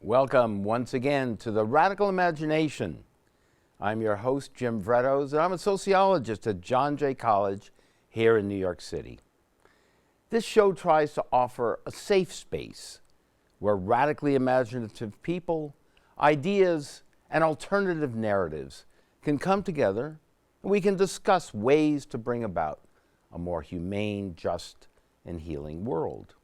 Welcome once again to the Radical Imagination. I'm your host, Jim Vrettos, and I'm a sociologist at John Jay College here in New York City. This show tries to offer a safe space where radically imaginative people, ideas, and alternative narratives can come together and we can discuss ways to bring about a more humane, just, and healing world.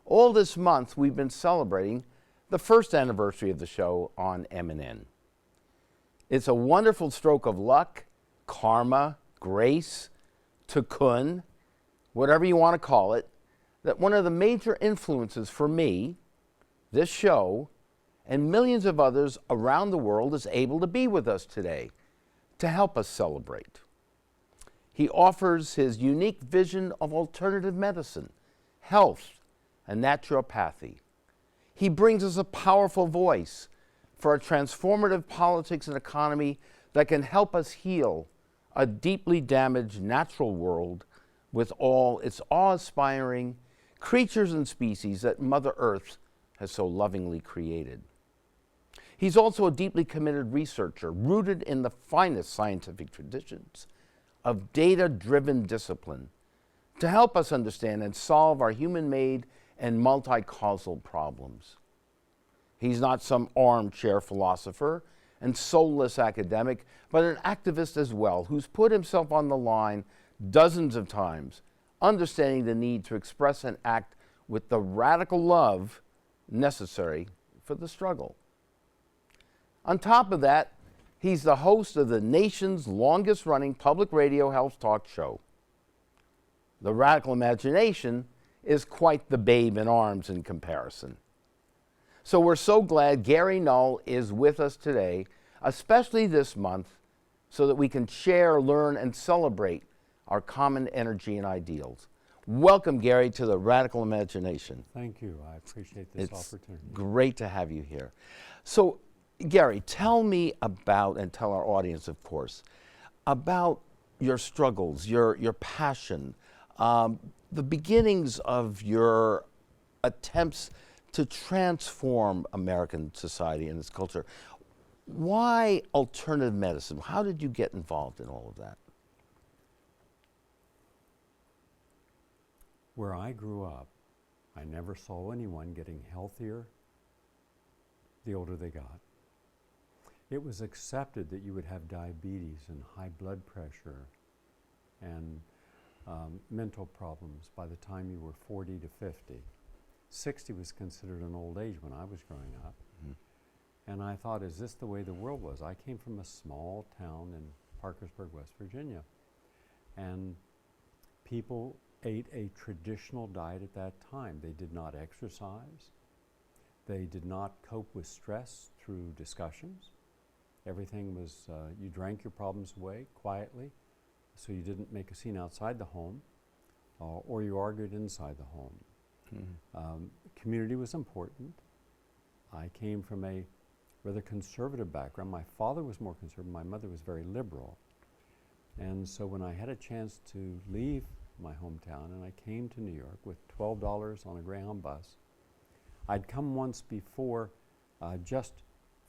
All this month, we've been celebrating the first anniversary of the show on MNN. It's a wonderful stroke of luck, karma, grace, tikkun, whatever you want to call it, that one of the major influences for me, this show, and millions of others around the world is able to be with us today to help us celebrate. He offers his unique vision of alternative medicine, health, and naturopathy. He brings us a powerful voice for a transformative politics and economy that can help us heal a deeply damaged natural world with all its awe-inspiring creatures and species that Mother Earth has so lovingly created. He's also a deeply committed researcher rooted in the finest scientific traditions of data-driven discipline to help us understand and solve our human-made and multi-causal problems. He's not some armchair philosopher and soulless academic, but an activist as well, who's put himself on the line dozens of times, understanding the need to express and act with the radical love necessary for the struggle. On top of that, he's the host of the nation's longest-running public radio health talk show. The Radical Imagination is quite the babe in arms in comparison. So we're so glad Gary Null is with us today, especially this month, so that we can share, learn, and celebrate our common energy and ideals. Welcome, Gary, to the Radical Imagination. Thank you. I appreciate this opportunity. It's great to have you here. So, Gary, tell me about, and tell our audience, of course, about your struggles, your passion, the beginnings of your attempts to transform American society and its culture. Why alternative medicine? How did you get involved in all of that? Where I grew up, I never saw anyone getting healthier the older they got. It was accepted that you would have diabetes and high blood pressure and mental problems by the time you were 40 to 50. 60 was considered an old age when I was growing up. Mm-hmm. And I thought, is this the way the world was? I came from a small town in Parkersburg, West Virginia. And people ate a traditional diet at that time. They did not exercise. They did not cope with stress through discussions. Everything was, you drank your problems away quietly, so you didn't make a scene outside the home, or you argued inside the home. Mm-hmm. Community was important. I came from a rather conservative background. My father was more conservative. My mother was very liberal. And so when I had a chance to leave my hometown and I came to New York with $12 on a Greyhound bus, I'd come once before just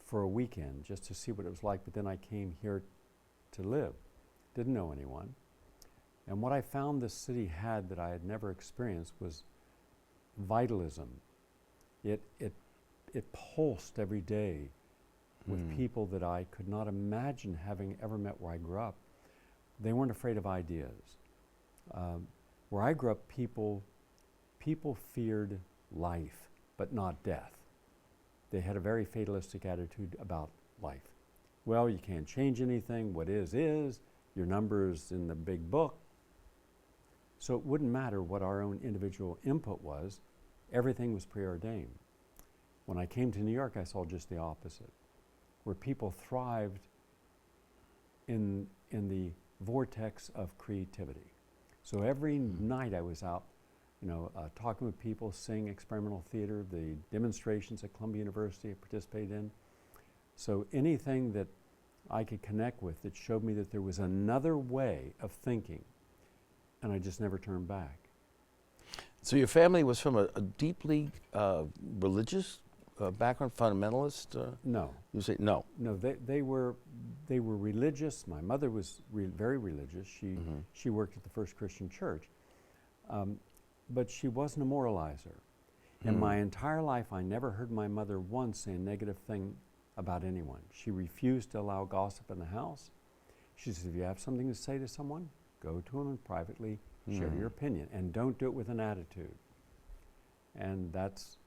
for a weekend, just to see what it was like, but then I came here to live. Didn't know anyone. And what I found this city had that I had never experienced was vitalism. It pulsed every day with people that I could not imagine having ever met where I grew up. They weren't afraid of ideas. Where I grew up, people feared life, but not death. They had a very fatalistic attitude about life. Well, you can't change anything. What is. Your number's in the big book. So it wouldn't matter what our own individual input was. Everything was preordained. When I came to New York, I saw just the opposite, where people thrived in the vortex of creativity. So every night I was out, talking with people, seeing experimental theater, the demonstrations at Columbia University I participated in. So anything that I could connect with that showed me that there was another way of thinking, and I just never turned back. So your family was from a deeply religious background, fundamentalist? No. You say no. No, they were religious. My mother was very religious. She worked at the First Christian Church, but she wasn't a moralizer. In my entire life, I never heard my mother once say a negative thing about anyone. She refused to allow gossip in the house. She said, if you have something to say to someone, go to them and privately share your opinion, and don't do it with an attitude. And that's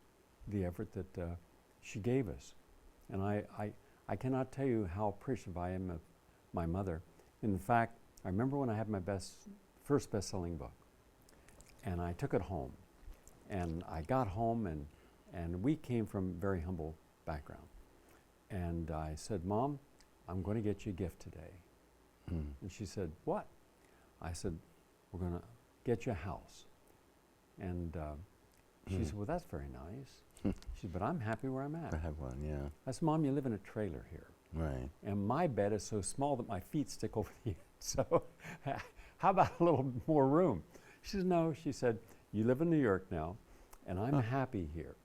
the effort that she gave us. And I cannot tell you how appreciative I am of my mother. In fact, I remember when I had my first best-selling book, and I took it home. And I got home, and we came from very humble background. And I said, Mom, I'm going to get you a gift today. And she said, what? I said, we're going to get you a house. And she said, well, that's very nice. She said, but I'm happy where I'm at. I have one, yeah. I said, Mom, you live in a trailer here. Right. And my bed is so small that my feet stick over the edge. So how about a little more room? She said, no. She said, you live in New York now, and I'm happy here.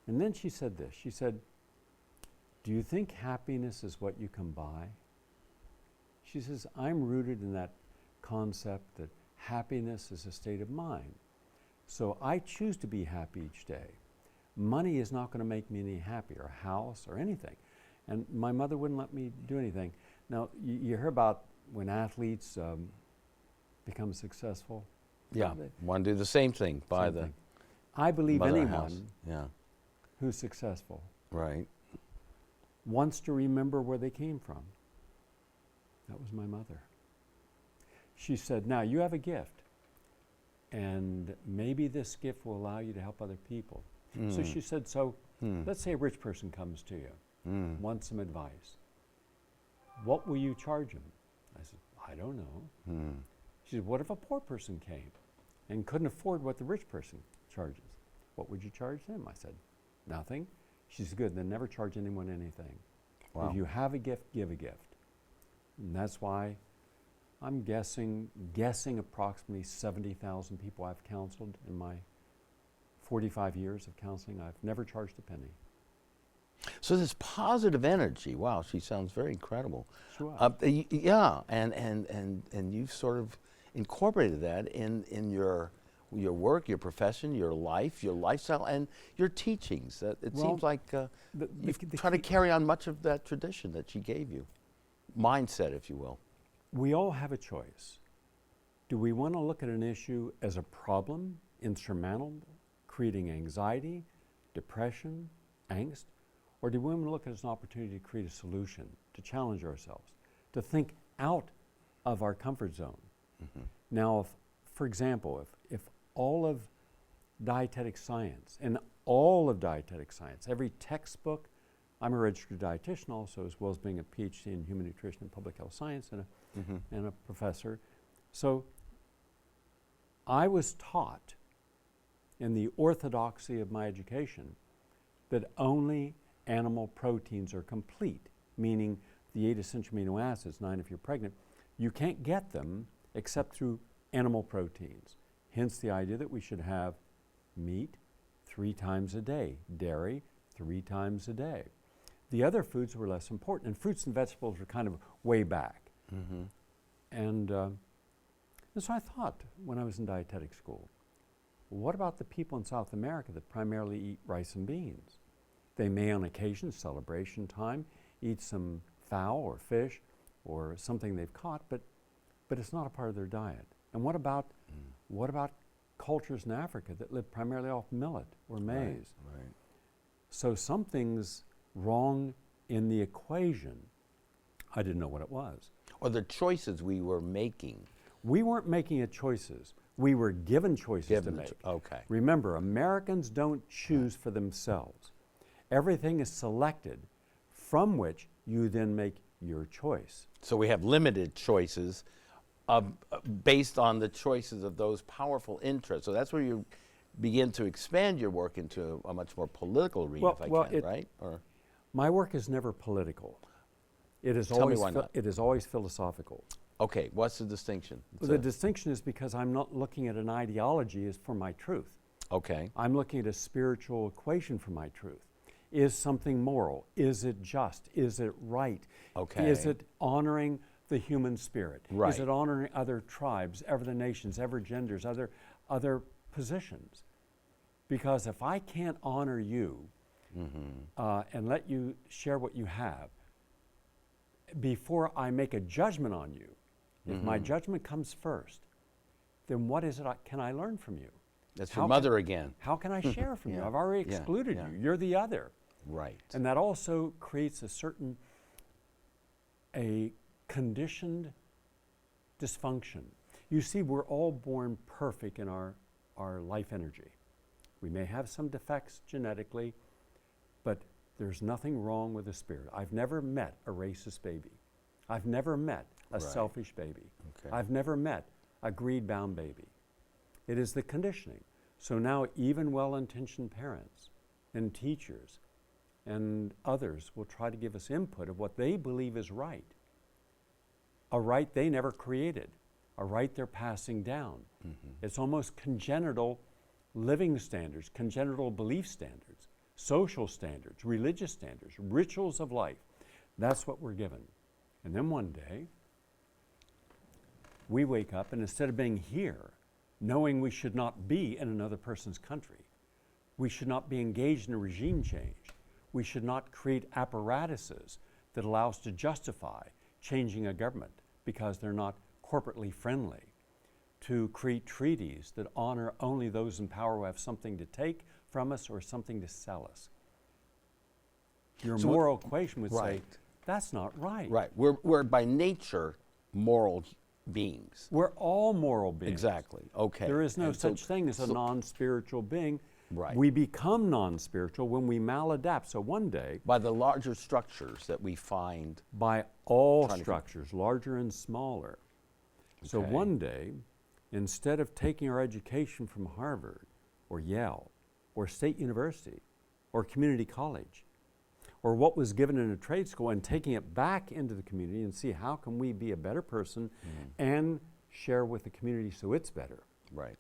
And then she said this. She said, do you think happiness is what you can buy? She says, I'm rooted in that concept that happiness is a state of mind. So I choose to be happy each day. Money is not going to make me any happier, a house or anything. And my mother wouldn't let me do anything. Now, you hear about when athletes become successful. Yeah, want to do the same thing, buy the thing. I believe mother house. anyone who's successful right. wants to remember where they came from. That was my mother. She said, now you have a gift, and maybe this gift will allow you to help other people. So she said, let's say a rich person comes to you, wants some advice. What will you charge him? I said, I don't know. She said, what if a poor person came and couldn't afford what the rich person charges? What would you charge them? I said, nothing. She said, good, then never charge anyone anything. Wow. If you have a gift, give a gift. And that's why I'm guessing approximately 70,000 people I've counseled in my 45 years of counseling. I've never charged a penny. So this positive energy, wow, she sounds very incredible. Sure. Yeah, and you've sort of incorporated that in your work, your profession, your life, your lifestyle, and your teachings. It seems like you've tried to carry on much of that tradition that she gave you. Mindset, if you will. We all have a choice. Do we want to look at an issue as a problem, insurmountable, creating anxiety, depression, angst? Or do we want to look at it as an opportunity to create a solution, to challenge ourselves, to think out of our comfort zone? Now, for example, if all of dietetic science, and all of dietetic science, every textbook, I'm a registered dietitian also, as well as being a PhD in human nutrition and public health science and a professor. So I was taught in the orthodoxy of my education that only animal proteins are complete, meaning the 8 essential amino acids, 9 if you're pregnant, you can't get them except through animal proteins. Hence the idea that we should have meat 3 times a day, dairy 3 times a day. The other foods were less important, and fruits and vegetables were kind of way back. And so I thought when I was in dietetic school, what about the people in South America that primarily eat rice and beans? They may on occasion, celebration time, eat some fowl or fish or something they've caught, but it's not a part of their diet. And what about cultures in Africa that live primarily off millet or maize? Right. So something's wrong in the equation. I didn't know what it was. Or the choices we were making. We weren't making choices. We were given choices to make. Okay. Remember, Americans don't choose for themselves. Everything is selected from which you then make your choice. So we have limited choices based on the choices of those powerful interests. So that's where you begin to expand your work into a much more political arena, right? Or my work is never political. It is Tell me why not. It is always philosophical. Okay, what's the distinction? Well, the distinction is because I'm not looking at an ideology as for my truth. Okay. I'm looking at a spiritual equation for my truth. is something moral? Is it just? Is it right? Okay. Is it honoring the human spirit? Right. Is it honoring other tribes, other nations, other genders, other positions? Because if I can't honor you and let you share what you have, before I make a judgment on you, if my judgment comes first, then what is it can I learn from you? That's your mother again. How can I share from you? Yeah. I've already excluded you. You're the other. Right. And that also creates a conditioned dysfunction. You see, we're all born perfect in our life energy. We may have some defects genetically, but there's nothing wrong with the spirit. I've never met a racist baby. I've never met a selfish baby. Okay. I've never met a greed-bound baby. It is the conditioning. So now even well-intentioned parents and teachers and others will try to give us input of what they believe is right. A right they never created, a right they're passing down. It's almost congenital living standards, congenital belief standards, social standards, religious standards, rituals of life. That's what we're given. And then one day, we wake up and instead of being here, knowing we should not be in another person's country, we should not be engaged in a regime change, we should not create apparatuses that allow us to justify changing a government because they're not corporately friendly, to create treaties that honor only those in power who have something to take from us or something to sell us. Your moral equation would say, that's not right. Right. We're by nature moral beings. We're all moral beings. Exactly. Okay. There is no such thing as a non-spiritual being. Right. We become non-spiritual when we maladapt. So one day, by the larger structures that we find. by all structures, larger and smaller. So Okay. one day, instead of taking our education from Harvard or Yale or State University or community college or what was given in a trade school and taking it back into the community and see how can we be a better person and share with the community so it's better. Right.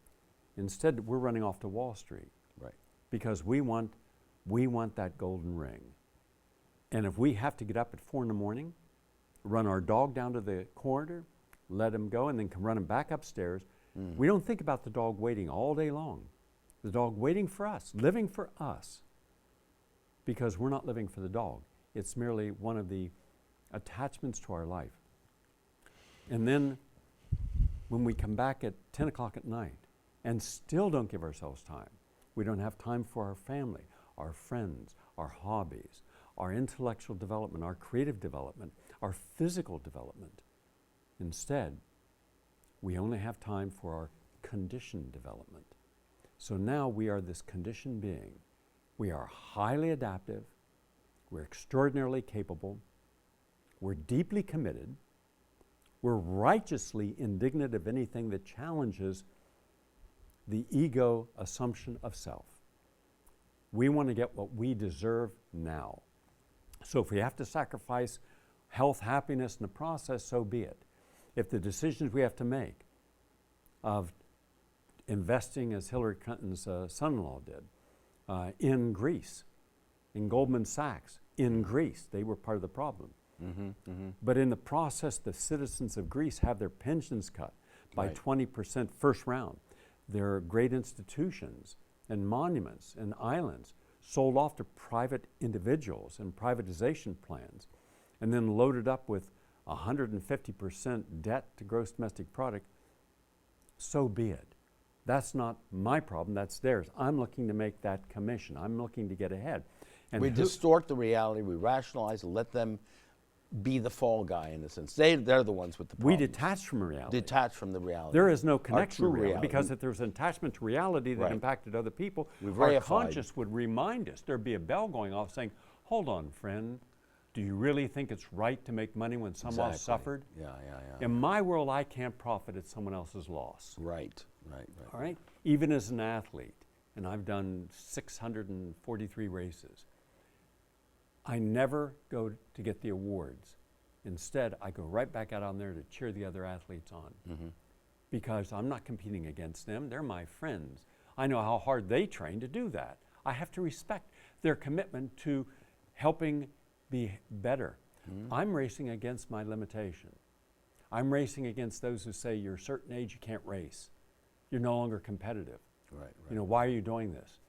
Instead, we're running off to Wall Street. Right. Because we want that golden ring. And if we have to get up at 4 in the morning, run our dog down to the corridor, let him go, and then come running back upstairs, we don't think about the dog waiting all day long. The dog waiting for us, living for us, because we're not living for the dog. It's merely one of the attachments to our life. And then when we come back at 10 o'clock at night and still don't give ourselves time, we don't have time for our family, our friends, our hobbies, our intellectual development, our creative development, our physical development. Instead, we only have time for our conditioned development. So now we are this conditioned being. We are highly adaptive, we're extraordinarily capable, we're deeply committed, we're righteously indignant of anything that challenges the ego assumption of self. We want to get what we deserve now. So if we have to sacrifice health, happiness in the process, so be it. If the decisions we have to make of investing, as Hillary Clinton's son-in-law did, in Greece, in Goldman Sachs, in Greece, they were part of the problem. But in the process, the citizens of Greece have their pensions cut by 20% first round. Their great institutions and monuments and islands sold off to private individuals and privatization plans, and then loaded up with 150% debt to gross domestic product. So be it. That's not my problem, that's theirs. I'm looking to make that commission. I'm looking to get ahead. And we distort the reality, we rationalize, let them be the fall guy in a sense. They're the ones with the problems. We detach from reality. Detach from the reality. There is no connection to true reality, because if there's an attachment to reality that impacted other people, our reified. conscious would remind us. There'd be a bell going off saying, hold on, friend, do you really think it's right to make money when someone else suffered? Yeah. In my world, I can't profit at someone else's loss. Right. All right? Even as an athlete, and I've done 643 races, I never go to get the awards. Instead, I go right back out on there to cheer the other athletes on. Because I'm not competing against them. They're my friends. I know how hard they train to do that. I have to respect. their commitment to helping be better. I'm racing against my limitation. I'm racing against those who say you're a certain age, you can't race. You're no longer competitive. Right. You know, why are you doing this?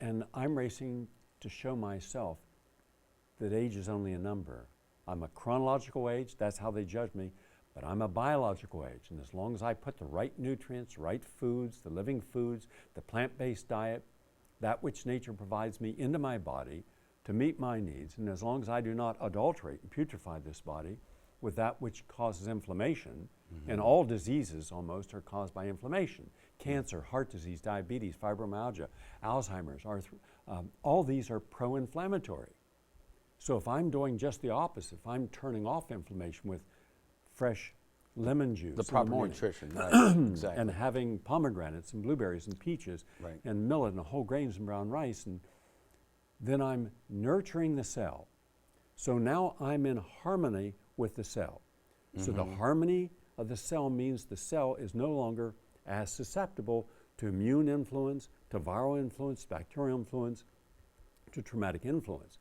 And I'm racing to show myself that age is only a number. I'm a chronological age, that's how they judge me, but I'm a biological age. And as long as I put the right nutrients, right foods, the living foods, the plant-based diet, that which nature provides me into my body to meet my needs, and as long as I do not adulterate and putrefy this body with that which causes inflammation, and all diseases almost are caused by inflammation. Cancer, heart disease, diabetes, fibromyalgia, Alzheimer's, all these are pro-inflammatory. So if I'm doing just the opposite, if I'm turning off inflammation with fresh lemon juice The in proper the morning, nutrition, right, exactly. and having pomegranates and blueberries and peaches Right. and millet and whole grains and brown rice, and then I'm nurturing the cell. So now I'm in harmony with the cell. So the harmony of the cell means the cell is no longer as susceptible to immune influence, to viral influence, bacterial influence, to traumatic influence.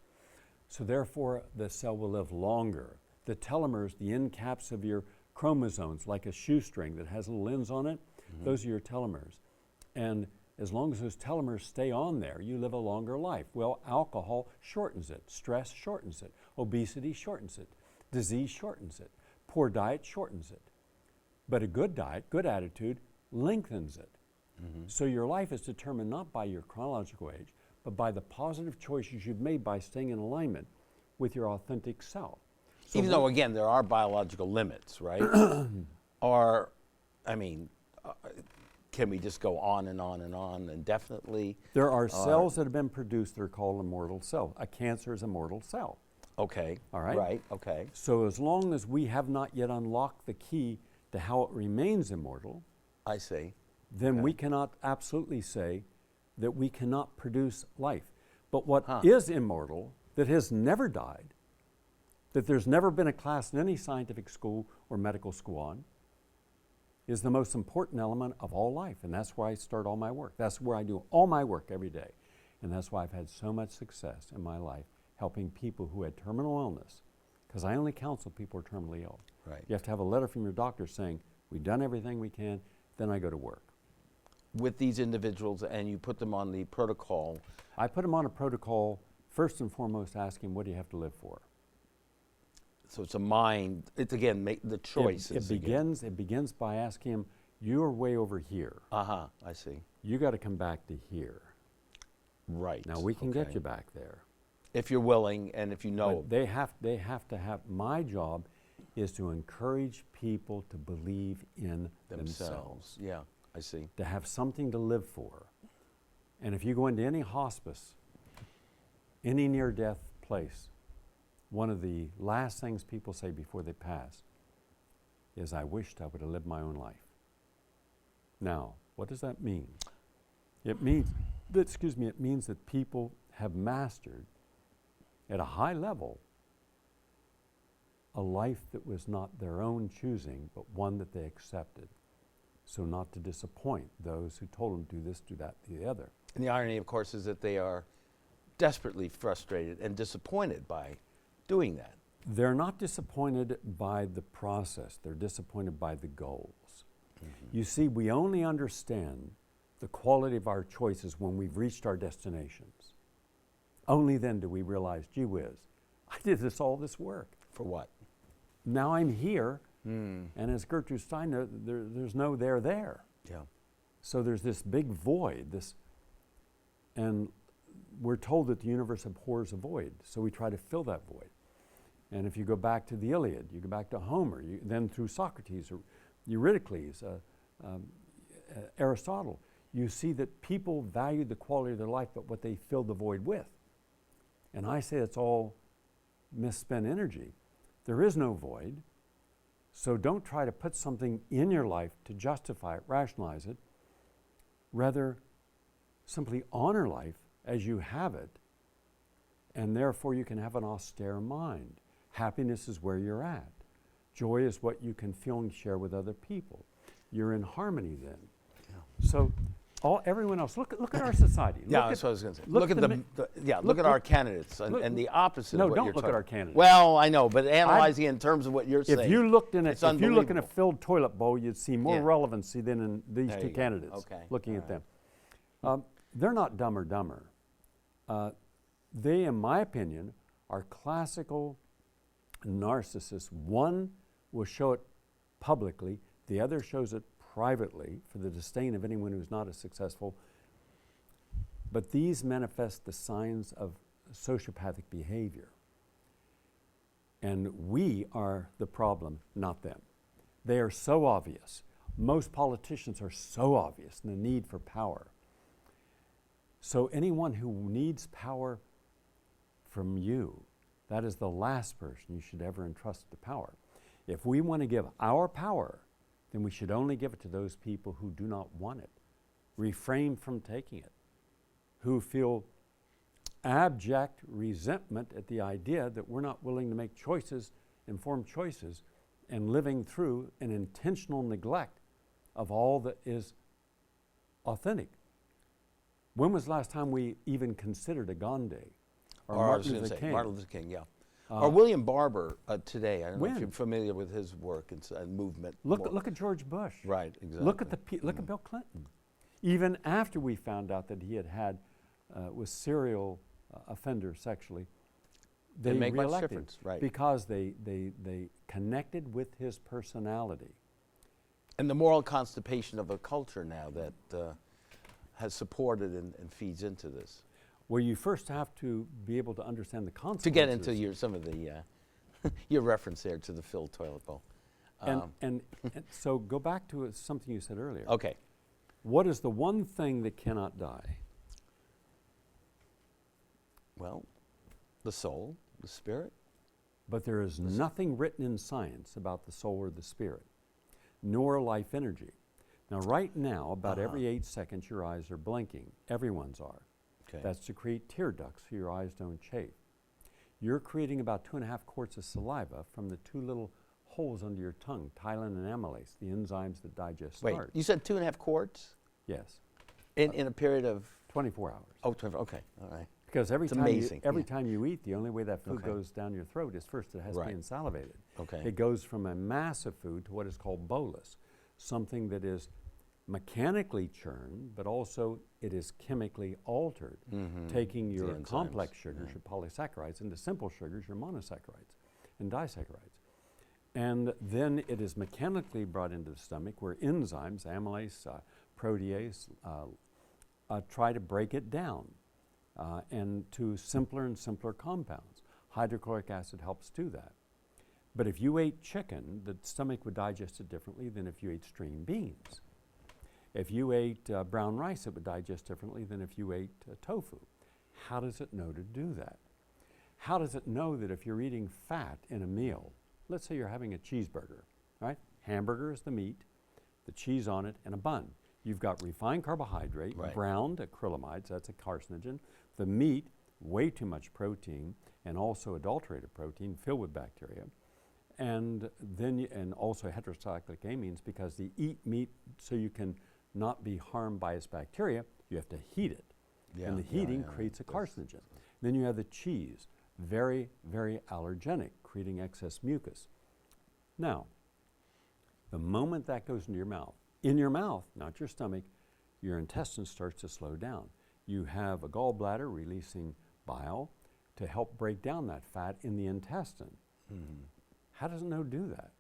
So therefore, the cell will live longer. The telomeres, the end caps of your chromosomes, like a shoestring that has little ends on it, those are your telomeres. And as long as those telomeres stay on there, you live a longer life. Well, alcohol shortens it. Stress shortens it. Obesity shortens it. Disease shortens it. Poor diet shortens it. But a good diet, good attitude, lengthens it. So your life is determined not by your chronological age, but by the positive choices you've made by staying in alignment with your authentic self. So Even though, again, there are biological limits, right? Or, I mean, can we just go on and on and on indefinitely? there are cells that have been produced that are called immortal cells. A cancer is a mortal cell. Okay. All right. Right, okay. So as long as we have not yet unlocked the key to how it remains immortal, I see. then we cannot absolutely say that we cannot produce life. But what is immortal, that has never died, that there's never been a class in any scientific school or medical school on, is the most important element of all life. And that's where I start all my work. That's where I do all my work every day. And that's why I've had so much success in my life helping people who had terminal illness, because I only counsel people who are terminally ill. Right. You have to have a letter from your doctor saying, we've done everything we can, then I go to work. With these individuals, and you put them on the protocol. I put them on a protocol, first and foremost asking, what do you have to live for? So it's a mind, it's again, make the choices. It begins by asking him, you're way over here. I see. You got to come back to here. Right. Now we can get okay. you back there. If you're willing and if you know. But they have to have, my job is to encourage people to believe in themselves. Yeah, I see. To have something to live for. And if you go into any hospice, any near-death place, one of the last things people say before they pass is, I wished I would have lived my own life. Now, what does that mean? It means that people have mastered at a high level a life that was not their own choosing, but one that they accepted. So not to disappoint those who told them, do this, do that, do the other. And the irony, of course, is that they are desperately frustrated and disappointed by doing that. They're not disappointed by the process. They're disappointed by the goals. You see, we only understand the quality of our choices when we've reached our destinations. Only then do we realize, gee whiz, I did all this work. For what? Now I'm here, and as Gertrude Stein knows, there's no there there. Yeah. So there's this big void, and we're told that the universe abhors a void, so we try to fill that void. And if you go back to the Iliad, you go back to Homer, then through Socrates, or Eurydice, Aristotle, you see that people value the quality of their life, but what they fill the void with. And I say it's all misspent energy. There is no void, so don't try to put something in your life to justify it, rationalize it. Rather, simply honor life as you have it, and therefore you can have an austere mind. Happiness is where you're at. Joy is what you can feel and share with other people. You're in harmony then. Yeah. So Everyone else. Look at our society. Yeah, Look that's at, what I was going to say. look Look at at look at our candidates and, look- and the opposite No, of what don't you're look at talking. our candidates. Well, I know, but analyzing in terms of what you're saying. If you looked in it's if you look in a unbelievable. filled toilet bowl, you'd see more Yeah. relevancy than in these There two you go. candidates. Okay. Looking All at them, they're not dumb or dumber. They, in my opinion, are classical narcissists. One will show it publicly, the other shows it privately for the disdain of anyone who's not as successful. But these manifest the signs of sociopathic behavior. And we are the problem, not them. They are so obvious. Most politicians are so obvious in the need for power. So anyone who needs power from you, that is the last person you should ever entrust the power. If we want to give our power, then we should only give it to those people who do not want it, refrain from taking it, who feel abject resentment at the idea that we're not willing to make choices, informed choices, and living through an intentional neglect of all that is authentic. When was the last time we even considered a Gandhi or Martin Luther King? Martin Luther King, yeah. Or William Barber today. I don't know if when? you're familiar with his work and movement. Look at George Bush. Right, exactly. Look at Bill Clinton. Even after we found out that he had was serial offender sexually, they Didn't make much reelected difference, right. because they connected with his personality. And the moral constipation of a culture now that has supported and feeds into this. Well, you first have to be able to understand the consequences. To get into some of the your reference there to the filled toilet bowl. And so go back to something you said earlier. Okay. What is the one thing that cannot die? Well, the soul, the spirit. But there is nothing written in science about the soul or the spirit, nor life energy. Now, right now, about every 8 seconds, your eyes are blinking. Everyone's are. Okay. That's to create tear ducts so your eyes don't chafe. You're creating about 2.5 quarts of saliva from the 2 little holes under your tongue, tylen and amylase, the enzymes that digest Wait, starch. you said 2.5 quarts Yes, in a period of 24 hours. oh 24. Okay, all right. Because every It's time amazing, every yeah. time you eat, the only way that food Okay. goes down your throat is first it has to Right. be insalivated. Okay. It goes from a mass of food to what is called bolus, something that is mechanically churned, but also it is chemically altered, taking your enzymes, complex sugars, your polysaccharides, into simple sugars, your monosaccharides and disaccharides. And then it is mechanically brought into the stomach where enzymes, amylase, protease, try to break it down and to simpler and simpler compounds. Hydrochloric acid helps do that. But if you ate chicken, the stomach would digest it differently than if you ate string beans. If you ate brown rice, it would digest differently than if you ate tofu. How does it know to do that? How does it know that if you're eating fat in a meal, let's say you're having a cheeseburger, right? Hamburger is the meat, the cheese on it, and a bun. You've got refined carbohydrate, Right. browned acrylamides, that's a carcinogen. The meat, way too much protein, and also adulterated protein filled with bacteria. And then, and also heterocyclic amines, because they eat meat so you can not be harmed by its bacteria, you have to heat it. Yeah, And the yeah, heating yeah, creates a that's- carcinogen. Then you have the cheese, very, very allergenic, creating excess mucus. Now, the moment that goes into in your mouth, not your stomach, your intestine starts to slow down. You have a gallbladder releasing bile to help break down that fat in the intestine. How does it know to do that?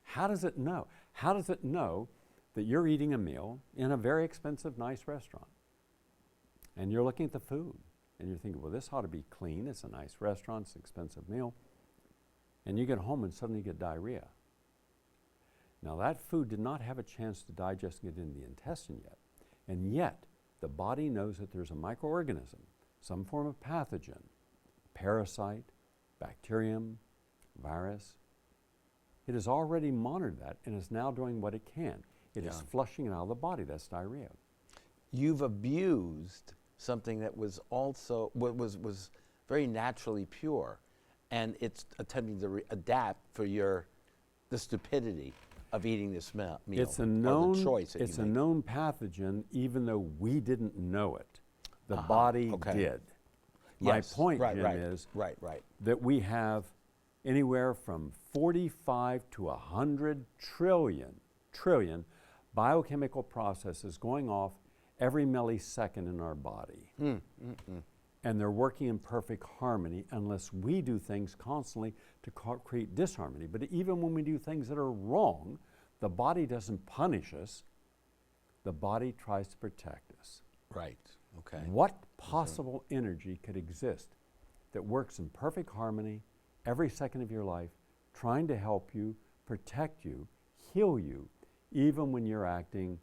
How does it know? How does it know that you're eating a meal in a very expensive, nice restaurant? And you're looking at the food, and you're thinking, well, this ought to be clean. It's a nice restaurant. It's an expensive meal. And you get home and suddenly you get diarrhea. Now, that food did not have a chance to digest and get into the intestine yet. And yet, the body knows that there's a microorganism, some form of pathogen, parasite, bacterium, virus. It has already monitored that and is now doing what it can. It is flushing it out of the body. That's diarrhea. You've abused something that was also was very naturally pure, and it's attempting to adapt for the stupidity of eating this meal. It's a or known, the choice that it's you a make. known pathogen, even though we didn't know it. The body did. My Yes, point, right, Jim, right, is right. that we have anywhere from 45 to 100 trillion biochemical processes going off every millisecond in our body. And they're working in perfect harmony unless we do things constantly to create disharmony. But even when we do things that are wrong, the body doesn't punish us. The body tries to protect us. Right, okay. What possible energy could exist that works in perfect harmony every second of your life, trying to help you, protect you, heal you, even when you're acting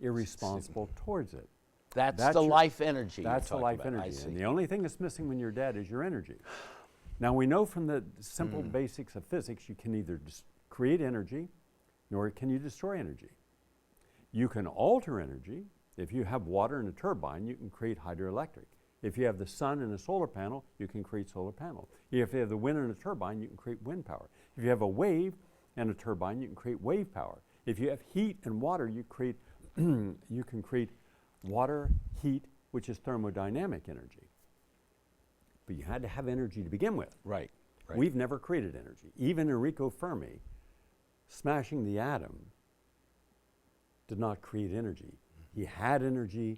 irresponsible towards it? That's the life energy. That's the life energy. And the only thing that's missing when you're dead is your energy. Now, we know from the simple basics of physics, you can either create energy, nor can you destroy energy. You can alter energy. If you have water in a turbine, you can create hydroelectric. If you have the sun in a solar panel, you can create solar panel. If you have the wind in a turbine, you can create wind power. If you have a wave and a turbine, you can create wave power. If you have heat and water, you can create water, heat, which is thermodynamic energy. But you had to have energy to begin with. Right. We've never created energy. Even Enrico Fermi, smashing the atom, did not create energy. He had energy,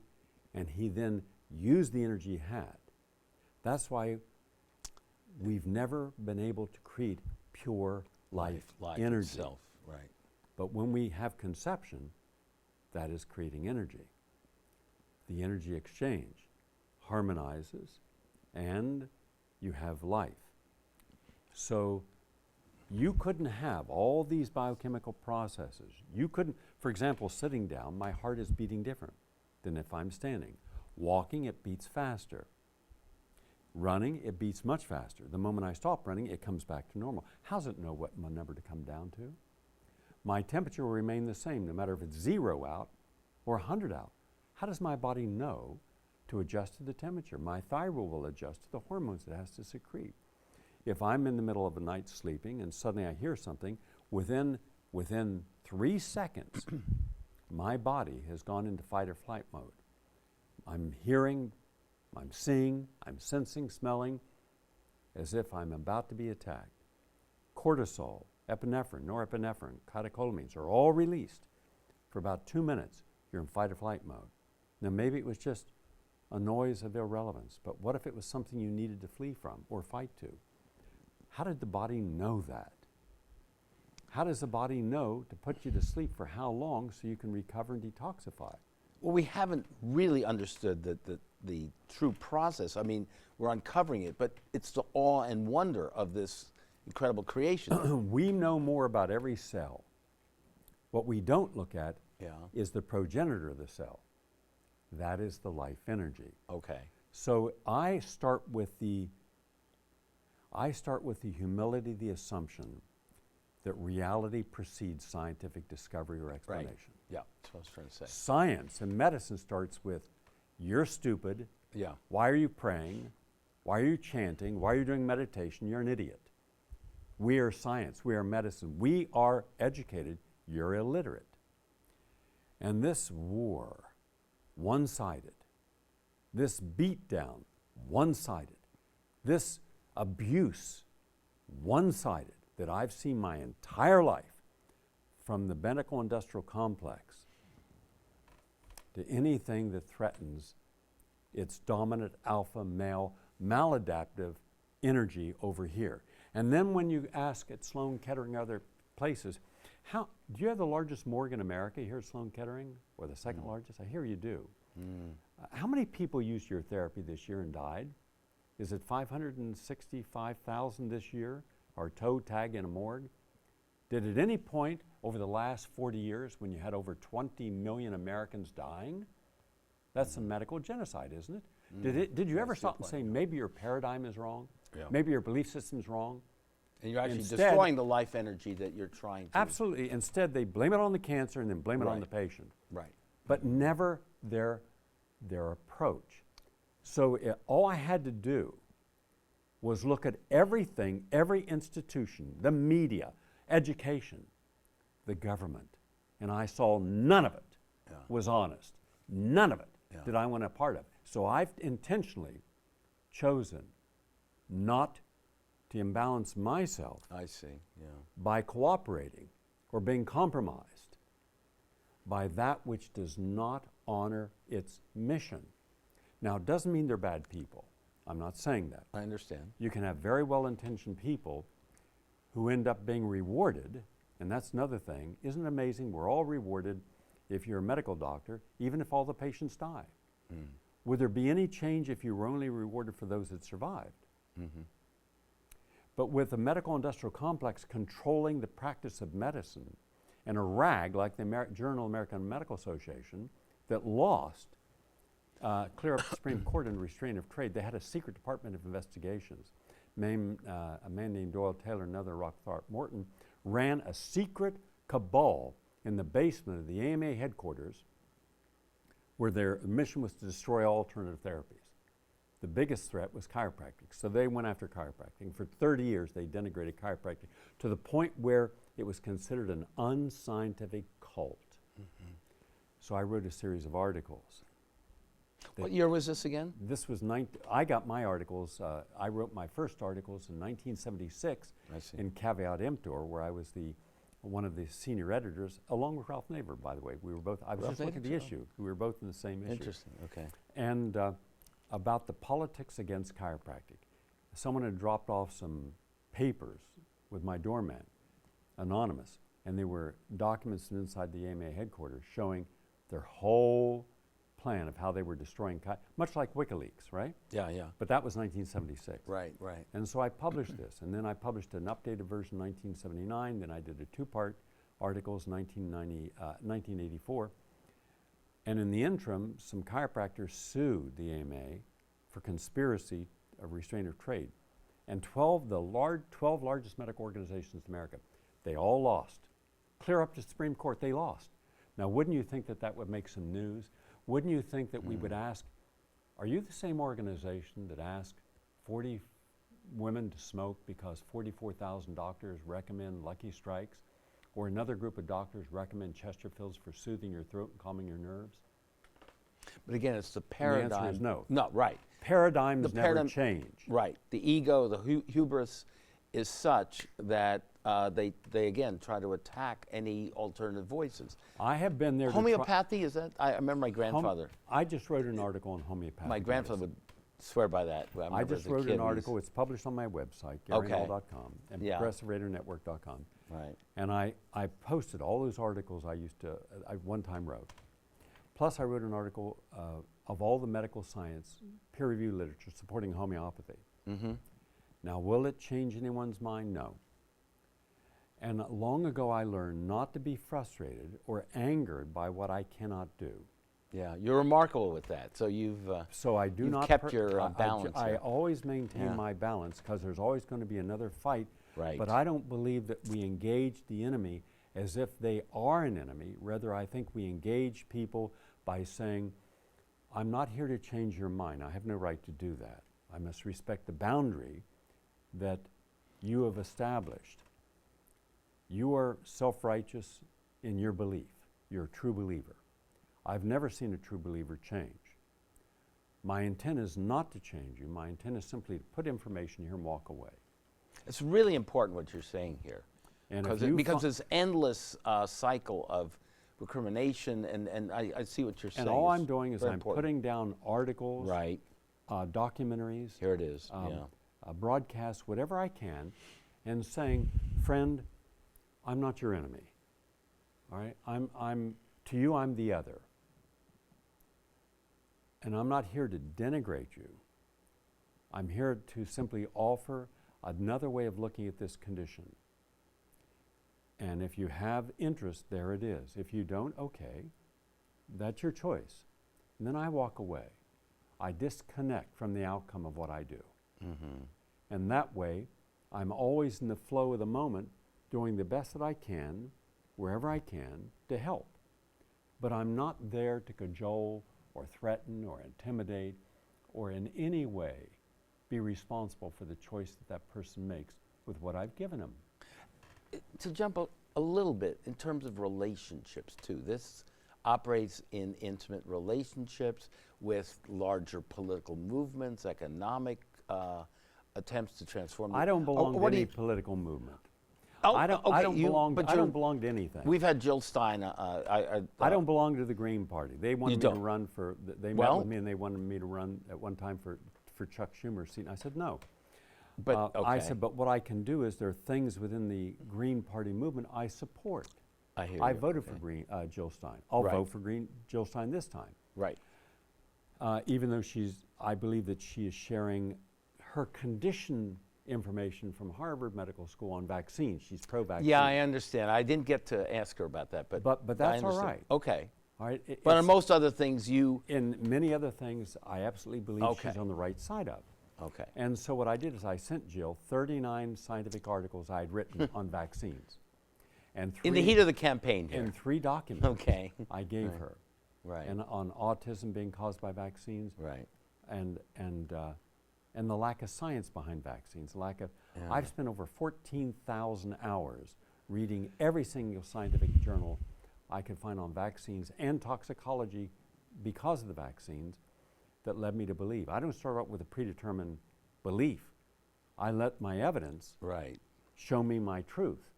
and he then used the energy he had. That's why we've never been able to create pure life energy. Itself. Right. But when we have conception, that is creating energy. The energy exchange harmonizes, and you have life. So you couldn't have all these biochemical processes. You couldn't, for example, sitting down, my heart is beating different than if I'm standing. Walking, it beats faster. Running, it beats much faster. The moment I stop running, it comes back to normal. How does it know what number to come down to? My temperature will remain the same no matter if it's 0 out or 100 out. How does my body know to adjust to the temperature? My thyroid will adjust to the hormones it has to secrete. If I'm in the middle of a night sleeping and suddenly I hear something, within 3 seconds, my body has gone into fight or flight mode. I'm hearing, I'm seeing, I'm sensing, smelling, as if I'm about to be attacked. Cortisol, epinephrine, norepinephrine, catecholamines are all released. For about 2 minutes, you're in fight or flight mode. Now maybe it was just a noise of irrelevance, but what if it was something you needed to flee from or fight to? How did the body know that? How does the body know to put you to sleep for how long so you can recover and detoxify? Well, we haven't really understood the true process. I mean, we're uncovering it, but it's the awe and wonder of this incredible creation. We know more about every cell. What we don't look at is the progenitor of the cell. That is the life energy. Okay. So I start with the humility, the assumption that reality precedes scientific discovery or explanation. Right. Yeah, that's what I was trying to say. Science and medicine starts with, you're stupid. Yeah. Why are you praying? Why are you chanting? Why are you doing meditation? You're an idiot. We are science. We are medicine. We are educated. You're illiterate. And this war, one-sided, this beatdown, one-sided, this abuse, one-sided, that I've seen my entire life, from the medical industrial complex to anything that threatens its dominant alpha male maladaptive energy over here. And then when you ask at Sloan Kettering and other places, do you have the largest morgue in America here at Sloan Kettering, or the second largest? I hear you do. How many people used your therapy this year and died? Is it 565,000 this year, or toe tag in a morgue? Did at any point over the last 40 years, when you had over 20 million Americans dying, that's some medical genocide, isn't it? Did you ever stop and say, maybe your paradigm is wrong? Yeah. Maybe your belief system is wrong? And you're actually destroying the life energy that you're trying to. Absolutely. Instead, they blame it on the cancer and then blame it on the patient. Right. But never their approach. So all I had to do was look at everything, every institution, the media, education, the government, and I saw none of it was honest. None of it did I want a part of. So I've intentionally chosen not to imbalance myself by cooperating or being compromised by that which does not honor its mission. Now, it doesn't mean they're bad people. I'm not saying that. I understand. You can have very well-intentioned people who end up being rewarded, and that's another thing. Isn't it amazing? We're all rewarded if you're a medical doctor, even if all the patients die. Would there be any change if you were only rewarded for those that survived? But with the medical industrial complex controlling the practice of medicine, and a rag like the Journal of American Medical Association that lost clear up the Supreme Court in restraint of trade. They had a secret department of investigations. A man named Doyle Taylor, another Rockthorpe Morton, ran a secret cabal in the basement of the AMA headquarters where their mission was to destroy all alternative therapies. The biggest threat was chiropractic, so they went after chiropractic. For 30 years, they denigrated chiropractic to the point where it was considered an unscientific cult. So I wrote a series of articles. What year was this again? This was I got my articles, I wrote my first articles in 1976 in Caveat Emptor, where I was one of the senior editors, along with Ralph Naver, by the way. We were both, I was just looking at the issue. We were both in the same issue. Interesting, okay. And about the politics against chiropractic. Someone had dropped off some papers with my doorman, anonymous, and they were documents inside the AMA headquarters showing their whole plan of how they were destroying, much like WikiLeaks, right? Yeah, yeah. But that was 1976. Right, right. And so I published this, and then I published an updated version in 1979, then I did a two-part articles in 1984. And in the interim, some chiropractors sued the AMA for conspiracy of restraint of trade. And 12 largest medical organizations in America, they all lost. Clear up to the Supreme Court, they lost. Now, wouldn't you think that that would make some news? Wouldn't you think that we would ask, are you the same organization that asked 40 women to smoke because 44,000 doctors recommend Lucky Strikes, or another group of doctors recommend Chesterfields for soothing your throat and calming your nerves? But again, it's the paradigm. The answer is no. No, right. Paradigms never change. Right. The ego, the hubris is such that they again try to attack any alternative voices. I have been there. Homeopathy, is that? I remember my grandfather. I just wrote an article on homeopathy. My grandfather would swear by that. I just wrote an article. It's published on my website, GaryNull.com, and ProgressiveRadioNetwork.com. Right. And I posted all those articles I one time wrote. Plus, I wrote an article of all the medical science peer-reviewed literature supporting homeopathy. Now, will it change anyone's mind? No. And long ago, I learned not to be frustrated or angered by what I cannot do. Yeah, you're remarkable with that. So you've kept your balance. I always maintain my balance because there's always going to be another fight. Right. But I don't believe that we engage the enemy as if they are an enemy. Rather, I think we engage people by saying, I'm not here to change your mind. I have no right to do that. I must respect the boundary that you have established. You are self-righteous in your belief. You're a true believer. I've never seen a true believer change. My intent is not to change you. My intent is simply to put information here and walk away. It's really important what you're saying here. And because this endless cycle of recrimination, and I see what you're saying. And all I'm doing is I'm putting down articles, right, documentaries. Here it is, broadcasts, whatever I can, and saying, friend, I'm not your enemy. All right, to you, I'm the other. And I'm not here to denigrate you. I'm here to simply offer another way of looking at this condition. And if you have interest, there it is. If you don't, okay, that's your choice. And then I walk away. I disconnect from the outcome of what I do. And that way, I'm always in the flow of the moment, doing the best that I can, wherever I can, to help. But I'm not there to cajole or threaten or intimidate or in any way be responsible for the choice that that person makes with what I've given them. To jump a a little bit in terms of relationships too. This operates in intimate relationships with larger political movements, economic attempts to transform. I don't belong to any political movement. Oh, I don't belong to anything. We've had Jill Stein. I don't belong to the Green Party. They wanted me to run for. They met with me and they wanted me to run at one time for Chuck Schumer's seat. And I said no. But I said, but what I can do is there are things within the Green Party movement I support. I voted for Jill Stein. I'll vote for Jill Stein this time. Right. Even though I believe that she is sharing her condition information from Harvard Medical School on vaccines. She's pro-vaccine. Yeah, I understand. I didn't get to ask her about that, but that's all right. Okay. All right. But on most other things, in many other things, I absolutely believe she's on the right side of. Okay. And so what I did is I sent Jill 39 scientific articles I had written on vaccines, and in the heat of the campaign here. And 3 documents. Okay. I gave her. Right. And on autism being caused by vaccines. Right. And the lack of science behind vaccines, I've spent over 14,000 hours reading every single scientific journal I could find on vaccines and toxicology because of the vaccines that led me to believe. I don't start out with a predetermined belief. I let my evidence show me my truth.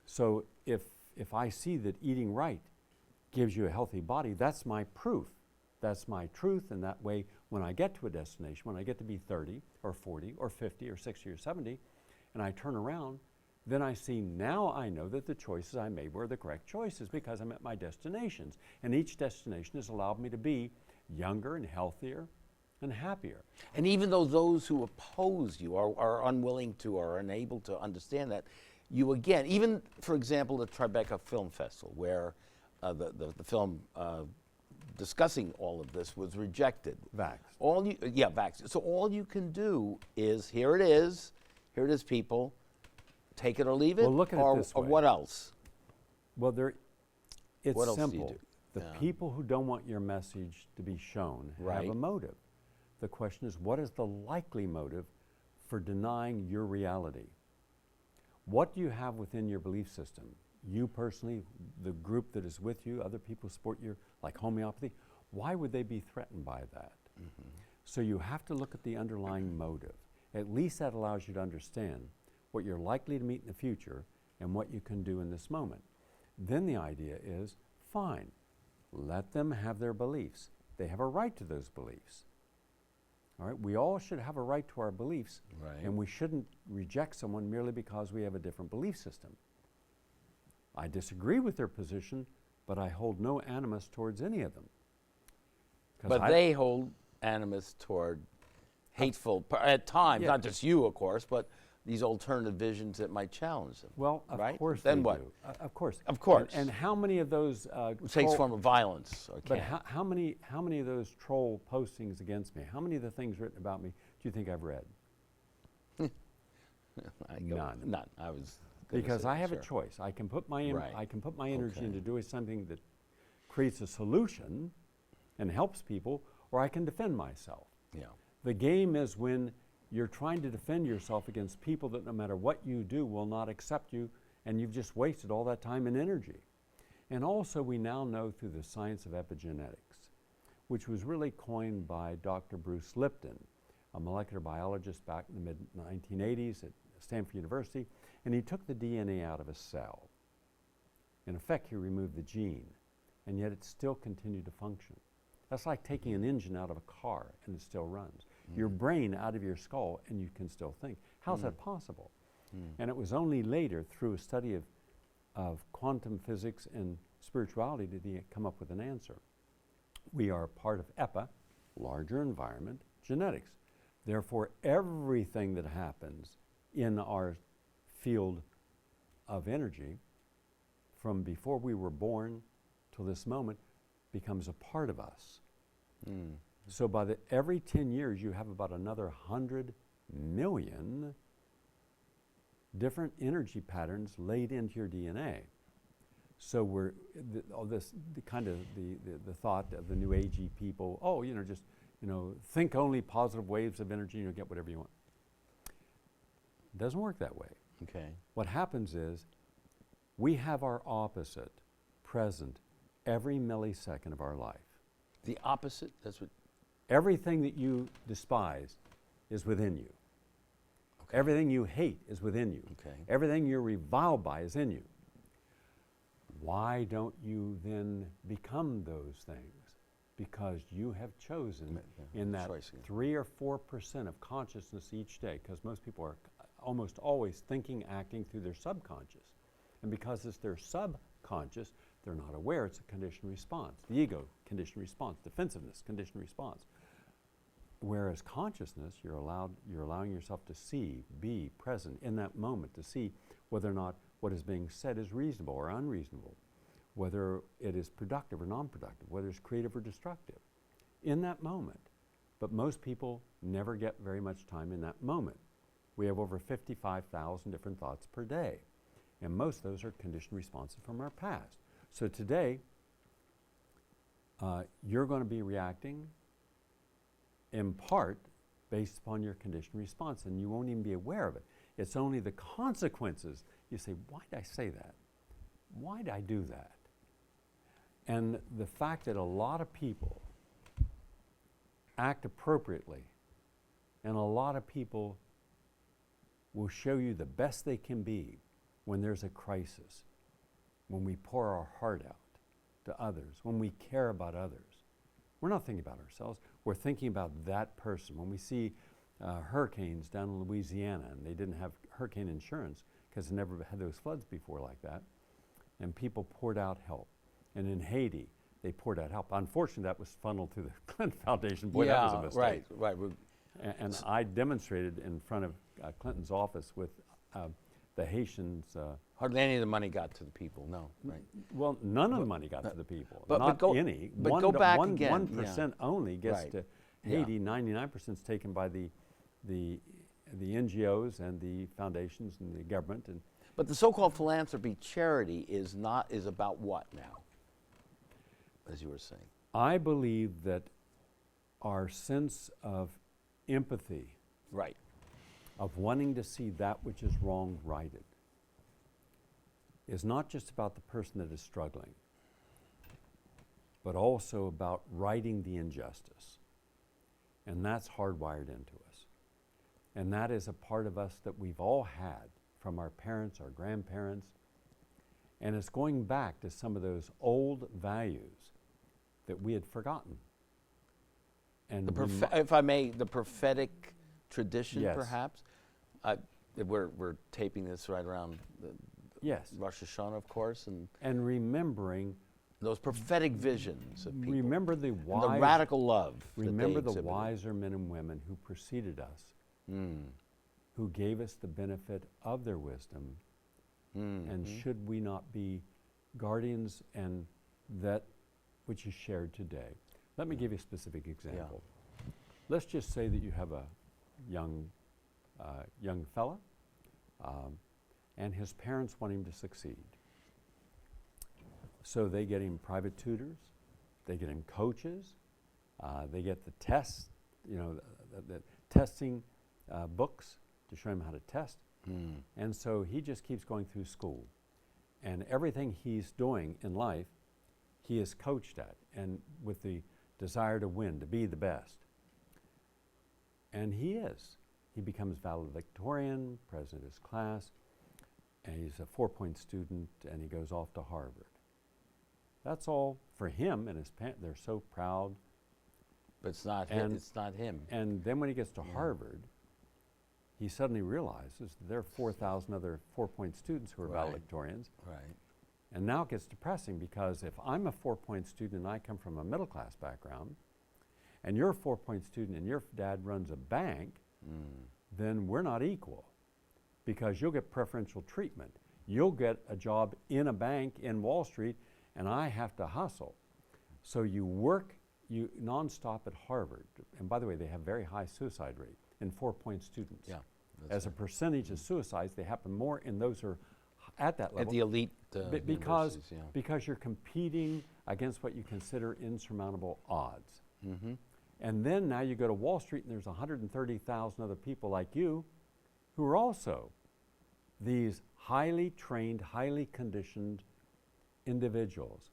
So if I see that eating right gives you a healthy body, that's my proof. That's my truth, and that way, when I get to a destination, when I get to be 30 or 40 or 50 or 60 or 70, and I turn around, then I see, now I know that the choices I made were the correct choices because I'm at my destinations. And each destination has allowed me to be younger and healthier and happier. And even though those who oppose you are unwilling to or unable to understand that, you again, even, for example, the Tribeca Film Festival, where the film discussing all of this was rejected. Vax. Vax. So all you can do is, here it is, people, take it or leave it. Well, look at it this way. Or what else? Well, it's what else simple. Do you do? The people who don't want your message to be shown have a motive. The question is, what is the likely motive for denying your reality? What do you have within your belief system? You personally, the group that is with you, other people support you, like homeopathy, why would they be threatened by that? Mm-hmm. So you have to look at the underlying motive. At least that allows you to understand what you're likely to meet in the future and what you can do in this moment. Then the idea is, fine, let them have their beliefs. They have a right to those beliefs. All right, we all should have a right to our beliefs, and we shouldn't reject someone merely because we have a different belief system. I disagree with their position, but I hold no animus towards any of them. But they hold animus toward hateful, at times, not just you, of course, but these alternative visions that might challenge them. Well, of course then they what? do. Of course. Of course. And how many of those takes form of violence. But how many of those troll postings against me, how many of the things written about me do you think I've read? None. I was because I have a choice. I can put my energy into doing something that creates a solution and helps people, or I can defend myself. Yeah. The game is when you're trying to defend yourself against people that no matter what you do will not accept you, and you've just wasted all that time and energy. And also we now know through the science of epigenetics, which was really coined by Dr. Bruce Lipton, a molecular biologist back in the mid-1980s at Stanford University, and he took the DNA out of a cell. In effect, he removed the gene, and yet it still continued to function. That's like taking an engine out of a car and it still runs. Your brain out of your skull and you can still think. How's that possible? And it was only later through a study of quantum physics and spirituality did he come up with an answer. We are part of EPA, larger environment, genetics. Therefore, everything that happens in our field of energy from before we were born till this moment becomes a part of us. So by every 10 years, you have about another 100 million different energy patterns laid into your DNA. So the thought of the new agey people, think only positive waves of energy and you'll get whatever you want. It doesn't work that way. Okay. What happens is We have our opposite present every millisecond of our life. The opposite? That's what. Everything that you despise is within you. Okay. Everything you hate is within you. Okay. Everything you're reviled by is in you. Why don't you then become those things? Because you have chosen in that 3 or 4% of consciousness each day, because most people are almost always thinking, acting through their subconscious. And because it's their subconscious, they're not aware it's a conditioned response. The ego, conditioned response. Defensiveness, conditioned response. Whereas consciousness, you're allowing yourself to see, be present in that moment, to see whether or not what is being said is reasonable or unreasonable, whether it is productive or non-productive, whether it's creative or destructive, in that moment. But most people never get very much time in that moment. We have over 55,000 different thoughts per day, and most of those are conditioned responses from our past. So today, you're going to be reacting in part based upon your conditioned response, and you won't even be aware of it. It's only the consequences. You say, why did I say that? Why did I do that? And the fact that a lot of people act appropriately, and a lot of people will show you the best they can be when there's a crisis, when we pour our heart out to others, when we care about others. We're not thinking about ourselves. We're thinking about that person. When we see hurricanes down in Louisiana, and they didn't have hurricane insurance because they never had those floods before like that, and people poured out help. And in Haiti, they poured out help. Unfortunately, that was funneled through the Clinton Foundation. Boy, that was a mistake. Right. And I demonstrated in front of Clinton's office with the Haitians. Hardly any of the money got to the people, no. Right. Well, none of the money got to the people. But not go, any. But go back again. 1% only gets Right. to Haiti. 99% is taken by the NGOs and the foundations and the government. And but the so-called philanthropy charity is about what now, as you were saying? I believe that our sense of empathy, right, of wanting to see that which is wrong righted, is not just about the person that is struggling, but also about righting the injustice. And that's hardwired into us. And that is a part of us that we've all had from our parents, our grandparents. And it's going back to some of those old values that we had forgotten. And if I may, the prophetic tradition, yes. perhaps. We're taping this right around yes. Rosh Hashanah, of course, and remembering those prophetic visions of people. Remember the wise, and the radical love. Remember the wiser men and women who preceded us, who gave us the benefit of their wisdom. And should we not be guardians and that which is shared today? Let me give you a specific example. Yeah. Let's just say that you have a young fella, and his parents want him to succeed. So they get him private tutors, they get him coaches, they get the tests, the testing books to show him how to test. And so he just keeps going through school. And everything he's doing in life, he is coached at, and with the desire to win, to be the best. And he is. He becomes valedictorian, president of his class, and he's a 4-point student, and he goes off to Harvard. That's all for him and his parents. They're so proud. But it's not him. It's not him. And then when he gets to Harvard, he suddenly realizes there are 4,000 other 4-point students who are valedictorians. Right. And now it gets depressing, because if I'm a 4-point student and I come from a middle class background, and you're a 4-point student and your dad runs a bank, then we're not equal, because you'll get preferential treatment. You'll get a job in a bank in Wall Street, and I have to hustle. So you work nonstop at Harvard. And by the way, they have very high suicide rate in 4-point students. Yeah, as a percentage of suicides, they happen more in those who are at that level. At the elite because yeah. You're competing against what you consider insurmountable odds. And then now you go to Wall Street and there's 130,000 other people like you who are also these highly trained, highly conditioned individuals.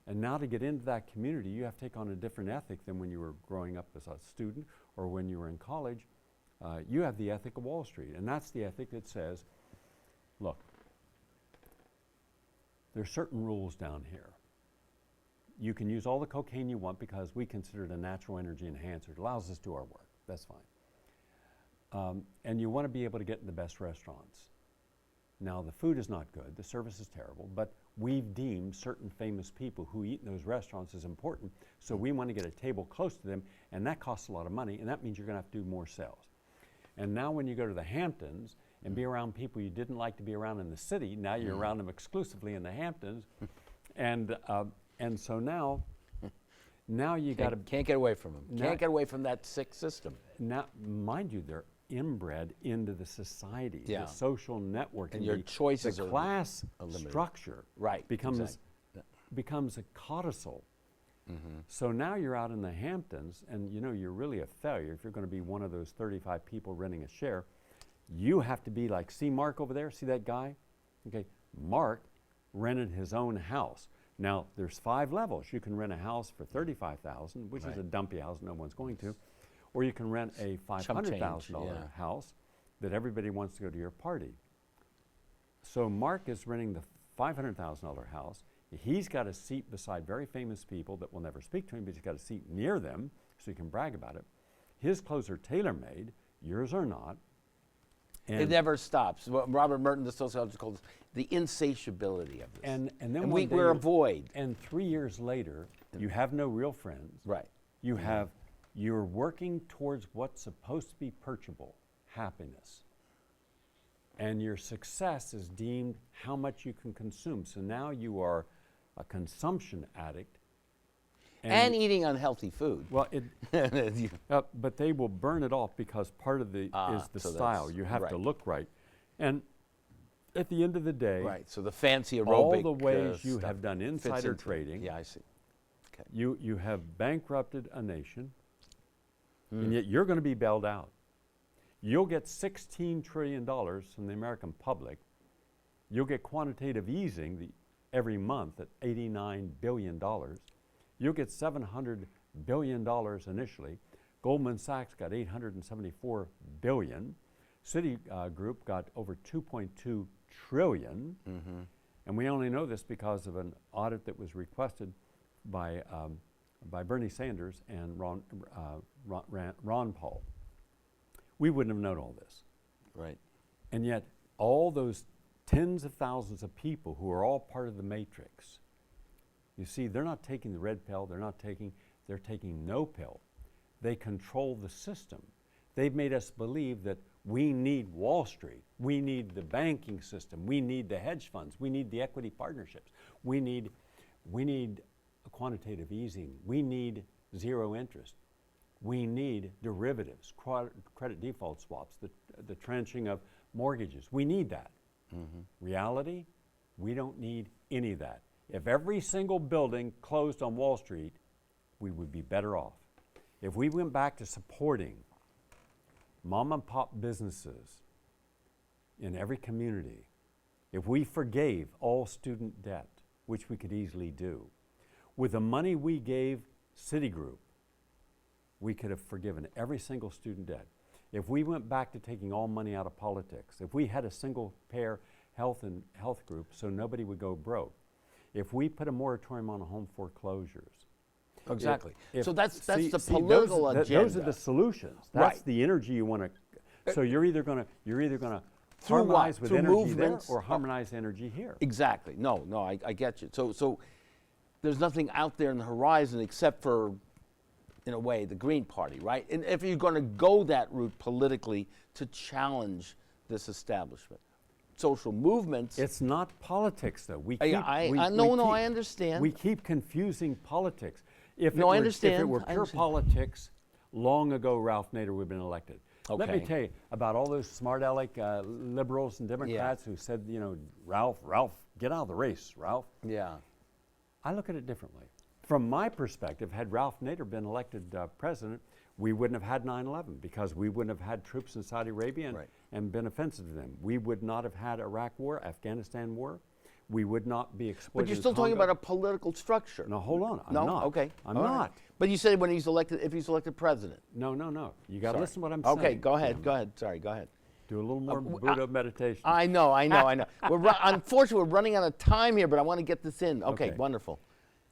And now to get into that community, you have to take on a different ethic than when you were growing up as a student or when you were in college. You have the ethic of Wall Street, and that's the ethic that says, look, there's certain rules down here. You can use all the cocaine you want because we consider it a natural energy enhancer. It allows us to do our work. That's fine. And you want to be able to get in the best restaurants. Now, the food is not good. The service is terrible. But we've deemed certain famous people who eat in those restaurants as important. So we want to get a table close to them. And that costs a lot of money. And that means you're going to have to do more sales. And now when you go to the Hamptons and be around people you didn't like to be around in the city, now you're around them exclusively in the Hamptons. And so now you got to... Can't get away from them. Can't get away from that sick system. Now, mind you, they're inbred into the society, the social network. And your choices the are class limited. structure becomes a codicil. So now you're out in the Hamptons, and you know you're really a failure if you're going to be one of those 35 people renting a share. You have to be like, see Mark over there? See that guy? Okay, Mark rented his own house. Now, there's 5 levels. You can rent a house for $35,000, which is a dumpy house no one's going to. Or you can rent a $500,000 house that everybody wants to go to your party. So Mark is renting the $500,000 house. He's got a seat beside very famous people that will never speak to him, but he's got a seat near them so he can brag about it. His clothes are tailor-made. Yours are not. And it never stops. What Robert Merton, the sociologist, calls the insatiability of this. And then and we're a void. And 3 years later, you have no real friends. Right. You're working towards what's supposed to be purchasable, happiness. And your success is deemed how much you can consume. So now you are a consumption addict. And eating unhealthy food. Well, but they will burn it off because part of is the style. You have to look right. And at the end of the day, so the fancy aerobic all the ways you have done insider trading, yeah, I see. Okay. You have bankrupted a nation, and yet you're going to be bailed out. You'll get $16 trillion from the American public. You'll get quantitative easing every month at $89 billion. You'll get $700 billion initially. Goldman Sachs got $874 billion. Citigroup got over $2.2 trillion. And we only know this because of an audit that was requested by Bernie Sanders and Ron Paul. We wouldn't have known all this. Right. And yet all those tens of thousands of people who are all part of the matrix, you see, they're not taking the red pill, they're taking no pill. They control the system. They've made us believe that we need Wall Street, we need the banking system, we need the hedge funds, we need the equity partnerships, we need a quantitative easing, we need zero interest, we need derivatives, credit default swaps, the trenching of mortgages. We need that. Reality, we don't need any of that. If every single building closed on Wall Street, we would be better off. If we went back to supporting mom and pop businesses in every community, if we forgave all student debt, which we could easily do, with the money we gave Citigroup, we could have forgiven every single student debt. If we went back to taking all money out of politics, if we had a single payer health group so nobody would go broke, if we put a moratorium on home foreclosures. Exactly. So that's the political agenda. Those are the solutions. That's the energy you want to. So you're either going to harmonize with energy there or harmonize energy here. Exactly. No, I get you. So there's nothing out there in the horizon except for, in a way, the Green Party, right? And if you're going to go that route politically to challenge this establishment. Social movements. It's not politics, though. I understand. We keep confusing politics. I understand. If it were pure politics, long ago Ralph Nader would have been elected. Okay. Let me tell you about all those smart aleck liberals and Democrats who said, Ralph, get out of the race, Ralph. Yeah. I look at it differently. From my perspective, had Ralph Nader been elected president, We wouldn't have had 9/11 because we wouldn't have had troops in Saudi Arabia and been offensive to them. We would not have had Iraq war, Afghanistan war. We would not be exploited. But you're still talking about a political structure. No, hold on. I'm no? not. Okay. I'm All not. right. But you said when he's elected, if he's elected president. No. You got to listen to what I'm saying. Okay, go ahead. Go ahead. Sorry, go ahead. Do a little more Buddha meditation. I know. Unfortunately, we're running out of time here, but I want to get this in. Okay, wonderful.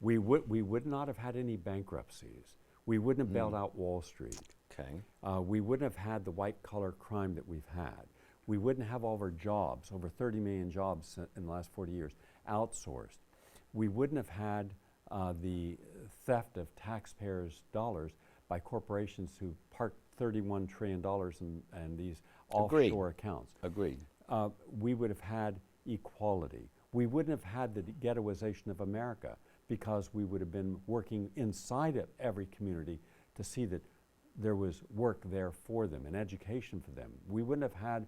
We would not have had any bankruptcies. We wouldn't have bailed out Wall Street. Okay. We wouldn't have had the white-collar crime that we've had. We wouldn't have all of our jobs, over 30 million jobs in the last 40 years, outsourced. We wouldn't have had the theft of taxpayers' dollars by corporations who parked $31 trillion in these offshore accounts. Agreed. We would have had equality. We wouldn't have had the ghettoization of America because we would have been working inside of every community to see that there was work there for them and education for them. We wouldn't have had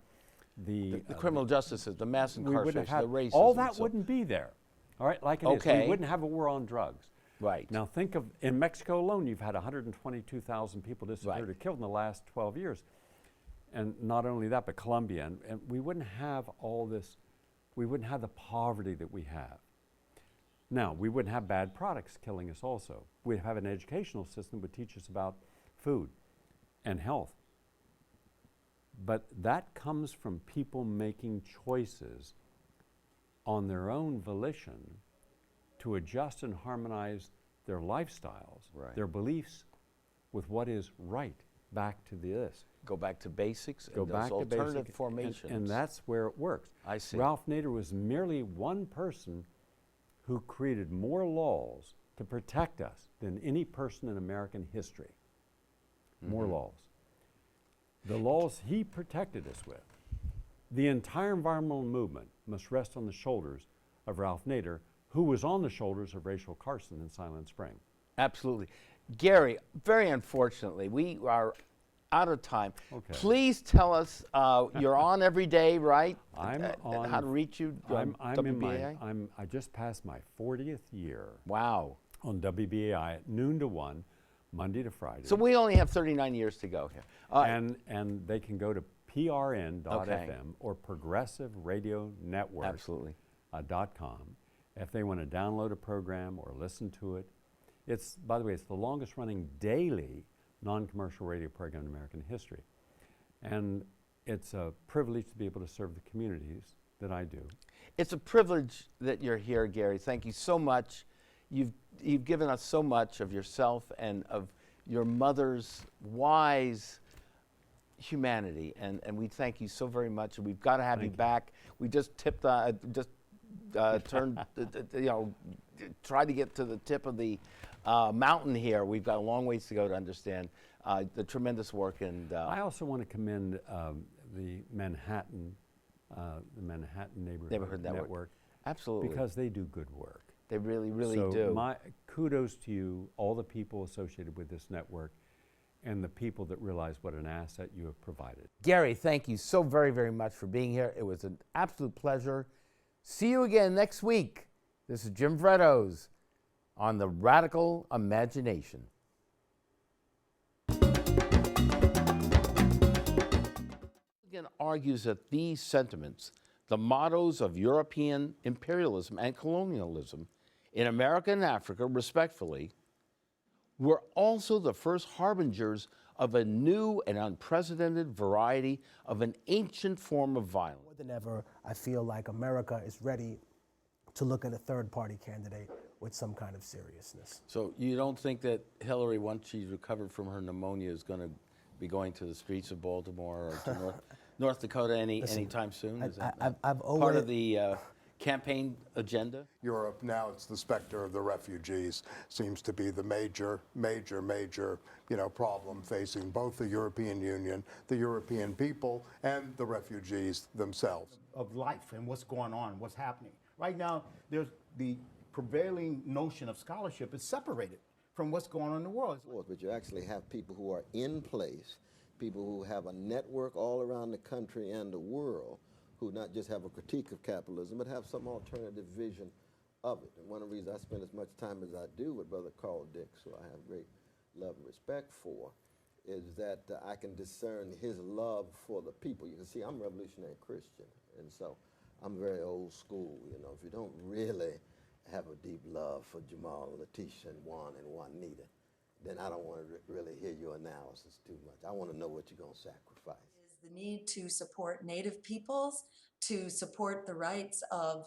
the criminal justice system, the mass incarceration, the racism. all that wouldn't be there. All right, like it is. We wouldn't have a war on drugs. Right. Now think of, in Mexico alone, you've had 122,000 people disappeared or killed in the last 12 years. And not only that, but Colombia. And we wouldn't have all this, we wouldn't have the poverty that we have. Now, we wouldn't have bad products killing us also. We'd have an educational system that would teach us about food and health. But that comes from people making choices on their own volition to adjust and harmonize their lifestyles, their beliefs with what is right back to this. Go back to basics. Go and back those to alternative basic, formations. and that's where it works. I see. Ralph Nader was merely one person who created more laws to protect us than any person in American history. More laws. The laws he protected us with. The entire environmental movement must rest on the shoulders of Ralph Nader, who was on the shoulders of Rachel Carson in Silent Spring. Absolutely. Gary, very unfortunately, we are out of time. Okay. Please tell us, you're on every day, right? I'm on. How to reach you? I'm in WBAI? I just passed my 40th year. Wow. On WBAI at noon to 1, Monday to Friday. So we only have 39 years to go here. And they can go to prn.fm or Progressive Radio Network. Absolutely. .com if they want to download a program or listen to it. It's, by the way, it's the longest running daily non-commercial radio program in American history. And it's a privilege to be able to serve the communities that I do. It's a privilege that you're here, Gary. Thank you so much. You've given us so much of yourself and of your mother's wise humanity, and we thank you so very much. And we've got to have you back. We just turned, tried to get to the tip of the mountain here. We've got a long ways to go to understand the tremendous work. And I also want to commend the Manhattan Neighborhood Network. Absolutely. Because they do good work. They really, really so do. My kudos to you, all the people associated with this network, and the people that realize what an asset you have provided. Gary, thank you so very, very much for being here. It was an absolute pleasure. See you again next week. This is Jim Vrettos on The Radical Imagination. Again, argues that these sentiments, the mottos of European imperialism and colonialism in America and Africa, respectively, were also the first harbingers of a new and unprecedented variety of an ancient form of violence. More than ever, I feel like America is ready to look at a third-party candidate with some kind of seriousness. So you don't think that Hillary, once she's recovered from her pneumonia, is going to be going to the streets of Baltimore or to North Dakota anytime soon? Is that I've always part of the campaign agenda? Europe, now it's the specter of the refugees, seems to be the major problem facing both the European Union, the European people, and the refugees themselves. Of life and what's going on, what's happening. Right now, there's the prevailing notion of scholarship is separated from what's going on in the world. But you actually have people who are in place, people who have a network all around the country and the world, who not just have a critique of capitalism, but have some alternative vision of it. And one of the reasons I spend as much time as I do with Brother Carl Dix, who I have great love and respect for, is that I can discern his love for the people. You can see I'm a revolutionary Christian, and so I'm very old school. You know, if you don't really have a deep love for Jamal, Letitia, and Juan and Juanita, then I don't want to really hear your analysis too much. I want to know what you're going to sacrifice. Is the need to support Native peoples, to support the rights of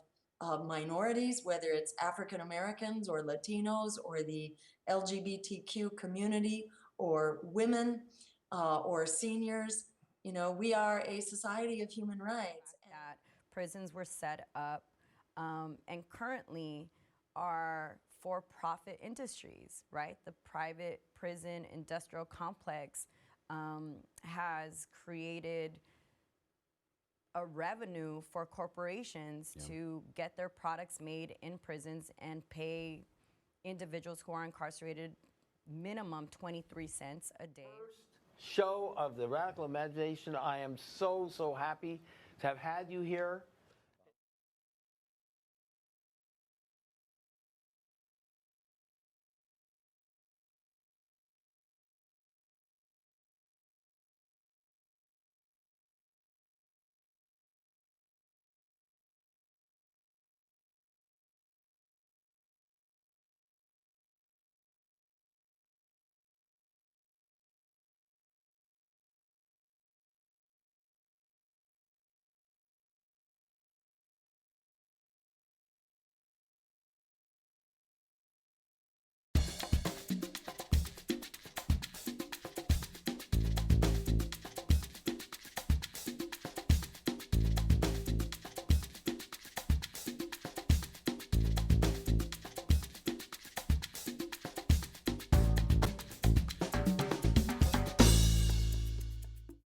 minorities, whether it's African Americans or Latinos or the LGBTQ community or women or seniors. You know, we are a society of human rights. That prisons were set up and currently are for-profit industries, right? The private prison industrial complex has created a revenue for corporations to get their products made in prisons and pay individuals who are incarcerated minimum 23 cents a day. Show of the Radical Imagination. I am so happy to have had you here.